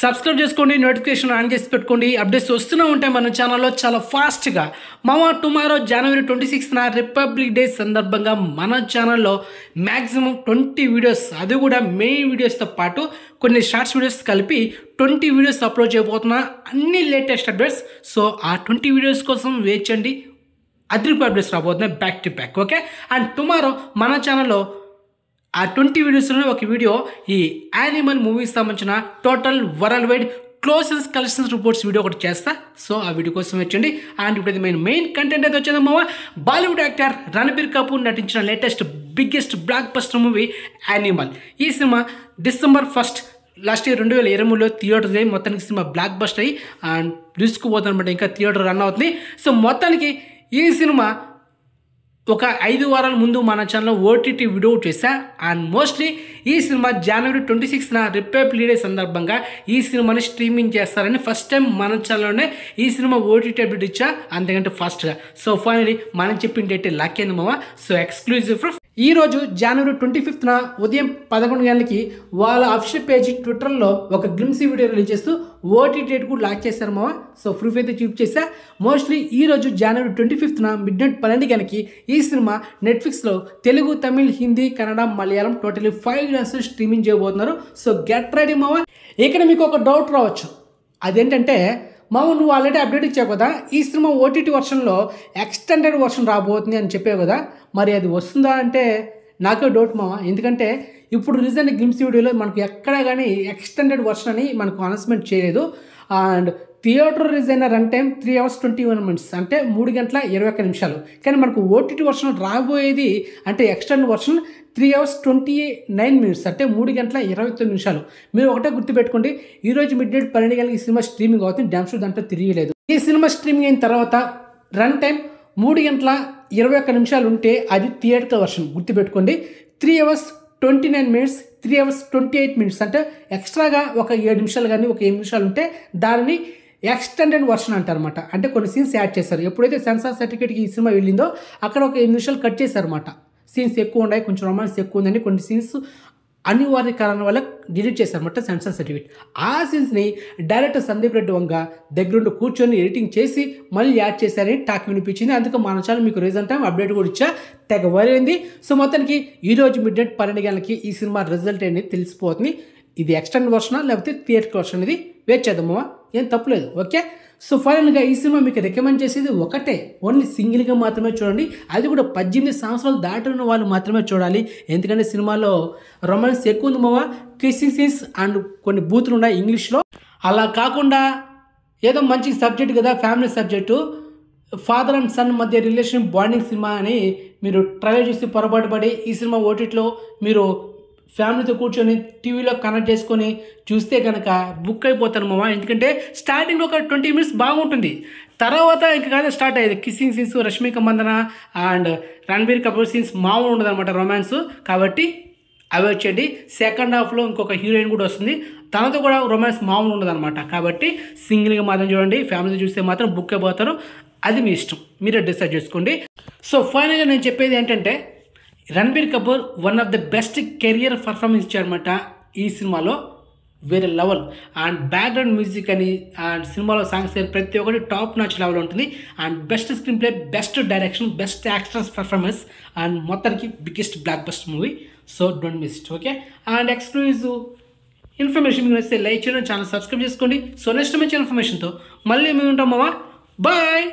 Subscribe చేసుకోండి, notification on చేసి పెట్టుకోండి. అప్డేట్స్ వస్తూనే ఉంటాయి మన ఛానల్లో చాలా ఫాస్ట్గా. టుమారో జనవరి 26న రిపబ్లిక్ డే సందర్భంగా మన ఛానల్లో మ్యాక్సిమం 20 వీడియోస్, అది కూడా మెయిన్ వీడియోస్తో పాటు కొన్ని షార్ట్స్ వీడియోస్ కలిపి 20 వీడియోస్ అప్లోడ్ చేయబోతున్నా, అన్ని లేటెస్ట్ అప్డేట్స్. సో ఆ 20 వీడియోస్ కోసం వెయిట్ చేయండి, అదిరిపోయే అప్డేట్స్ రాబోతున్నాయి back to back. Okay, and tomorrow మన ఛానల్లో ఆ 20 వీడియోస్లో ఒక వీడియో ఈ యానిమల్ మూవీకి సంబంధించిన total world wide closest collections reports video ఒకటి చేస్తా. సో ఆ వీడియో కోసం వచ్చండి. అండ్ ఇప్పుడు మెయిన్ కంటెంట్ అయితే వచ్చేదమ్మా, బాలీవుడ్ యాక్టర్ రణబీర్ కపూర్ నటించిన latest biggest blockbuster movie Animal. ఈ సినిమా December 1 లాస్ట్ ఇయర్ 2023లో థియేటర్స్ అయ్యి మొత్తానికి సినిమా బ్లాక్ బస్టర్ అయ్యి అండ్ తీసుకుపోతుంది అనమాట. ఇంకా థియేటర్ రన్ అవుతుంది. సో మొత్తానికి ఈ సినిమా ఒక 5 వారాల ముందు మన ఛానల్లో ఓటీటీ వీడియో చేశా. అండ్ మోస్ట్లీ ఈ సినిమా జనవరి 26న రిపబ్లిక్ డే సందర్భంగా ఈ సినిమాని స్ట్రీమింగ్ చేస్తారని ఫస్ట్ టైం మన ఛానల్లోనే ఈ సినిమా ఓటీటీ అప్డేట్ ఇచ్చా, అంతకంటే ఫాస్ట్గా. సో ఫైనలీ మనం చెప్పిన డేట్ లక్ అయింది మామ. సో ఎక్స్క్లూజివ్ ప్రూఫ్ ఈరోజు జనవరి 25న ఉదయం 11 గంటలకి వాళ్ళ అఫీషియల్ పేజీ ట్విట్టర్లో ఒక గ్లిమ్సీ వీడియో రిలీజ్ చేస్తూ ఓటీటీ డేట్ కూడా లాక్ చేశారు మామ. సో ప్రూఫ్ అయితే చూపించేసా. మోస్ట్లీ ఈరోజు జనవరి 25న మిడ్నైట్ 12 గంటలకి ఈ సినిమా నెట్ఫ్లిక్స్లో Telugu, Tamil, Hindi, Kannada, Malayalam totally 5 languages streaming చేయబోతున్నారు. సో గెట్ రెడీ మామ. ఇక్కడ మీకు ఒక డౌట్ రావచ్చు, అదేంటంటే మామ నువ్వు ఆల్రెడీ అప్డేట్ ఇచ్చావు కదా, ఈ సినిమా ఓటీటీ వర్షన్లో ఎక్స్టెండెడ్ వర్షన్ రాబోతుంది అని చెప్పావు కదా, మరి అది వస్తుందా అంటే నాకే డౌట్ మామ. ఎందుకంటే ఇప్పుడు రీజన్ గ్లిమ్స్ వీడియోలో మనకు ఎక్కడ కానీ ఎక్స్టెండెడ్ వర్షన్ అని మనకు అనౌన్స్మెంట్ చేయలేదు. అండ్ థియేటర్ రిలీజ్ అయిన రన్ టైం 3 hours 21 minutes, అంటే 3 గంటల 21 నిమిషాలు. కానీ మనకు ఓటీటీ వర్షన్ రాబోయేది అంటే ఎక్స్టెండెడ్ వర్షన్ 3 hours 29 minutes, అంటే 3 గంటల 29 నిమిషాలు. మీరు ఒకటే గుర్తుపెట్టుకోండి, ఈరోజు మిడ్నైట్ 12 గంటలకి ఈ సినిమా స్ట్రీమింగ్ అవుతుంది. డ్యామ్ షో దాంట్లో తిరిగలేదు. ఈ సినిమా స్ట్రీమింగ్ అయిన తర్వాత రన్ టైం 3 గంటల 21 నిమిషాలు ఉంటే అది థియేటర్ వర్షన్. గుర్తుపెట్టుకోండి, 3 hours 29 minutes, 3 hours 28 minutes, అంటే ఎక్స్ట్రాగా ఒక 7 నిమిషాలు కానీ ఒక 8 నిమిషాలు ఉంటే దానిని ఎక్స్టెండెడ్ వర్షన్ అంటారన్నమాట. అంటే కొన్ని సీన్స్ యాడ్ చేశారు. ఎప్పుడైతే సెన్సార్ సర్టిఫికేట్కి ఈ సినిమా వెళ్ళిందో అక్కడ ఒక 8 నిమిషాలు కట్ చేశారన్నమాట. సీన్స్ ఎక్కువ ఉన్నాయి, కొంచెం రొమాన్స్ ఎక్కువ ఉందని కొన్ని సీన్స్ అనివార్య కారణం వల్ల డిలీట్ చేశారన్నమాట సెన్సార్ సర్టిఫికేట్. ఆ సీన్స్ని డైరెక్టర్ సందీప్ రెడ్డి వంగ దగ్గరుండి కూర్చొని ఎడిటింగ్ చేసి మళ్ళీ యాడ్ చేశారని టాక్ వినిపించింది. అందుకే మన ఛానల్ మీకు రీజన్ టైం అప్డేట్ కూడా ఇచ్చా, తెగ వైరైంది. సో మొత్తానికి ఈరోజు మిడ్నైట్ 12 గంటలకి ఈ సినిమా రిజల్ట్ అనేది తెలిసిపోతుంది. ఇది ఎక్స్టెండ్ వర్షనా లేకపోతే థియేటర్ వర్షన్ అనేది వెయిట్ చేద్దామా, ఏం తప్పులేదు. ఓకే, సో ఫైనల్గా ఈ సినిమా మీకు రికమెండ్ చేసేది ఒకటే, ఓన్లీ సింగిల్గా మాత్రమే చూడండి. అది కూడా 18 సంవత్సరాలు దాటిన వాళ్ళు మాత్రమే చూడాలి. ఎందుకంటే సినిమాలో రొమాన్స్ ఎక్కువ ఉంది మావా, కిస్సింగ్ సీన్స్ అండ్ కొన్ని బూతులు ఉన్నాయి ఇంగ్లీష్లో. అలా కాకుండా ఏదో మంచి సబ్జెక్ట్ కదా, family subject, father and son మధ్య రిలేషన్ బాండింగ్ సినిమా అని మీరు ట్రైలర్ చూసి పొరపాటు పడి ఈ సినిమా ఓటీటీలో మీరు ఫ్యామిలీతో కూర్చొని టీవీలో కనెక్ట్ చేసుకొని చూస్తే కనుక బుక్ అయిపోతాను మామ. ఎందుకంటే స్టార్టింగ్లో ఒక 20 minutes బాగుంటుంది, తర్వాత ఇంకా కాదు స్టార్ట్ అయ్యేది kissing scenes, Rashmika Mandanna and Ranbir Kapoor scenes మామూలు ఉండదు అనమాట రొమాన్స్. కాబట్టి అవి వచ్చేది సెకండ్ హాఫ్లో ఇంకొక హీరోయిన్ కూడా వస్తుంది, తనతో కూడా రొమాన్స్ మామూలు ఉండదు అనమాట. కాబట్టి సింగిల్గా మాత్రం చూడండి, ఫ్యామిలీతో చూస్తే మాత్రం బుక్ అయిపోతారు. అది మీ ఇష్టం, మీరే డిసైడ్ చేసుకోండి. సో ఫైనల్గా నేను చెప్పేది ఏంటంటే Ranbir Kapoor one of the best career performance ఇచ్చారనమాట ఈ సినిమాలో, వేరే లెవెల్. అండ్ బ్యాక్గ్రౌండ్ మ్యూజిక్ అని అండ్ సినిమాలో సాంగ్స్ అని ప్రతి ఒక్కటి టాప్ నాచ్ లెవెల్ ఉంటుంది. And best screen play, best direction, best actors performance and మొత్తానికి biggest blockbuster movie. So don't miss it. Okay, and exclusive information మీకు వస్తే like చేయడం, ఛానల్ సబ్స్క్రైబ్ చేసుకోండి. సో నెక్స్ట్ మంచి ఇన్ఫర్మేషన్తో మళ్ళీ మేము ఉంటాం మావా. బాయ్.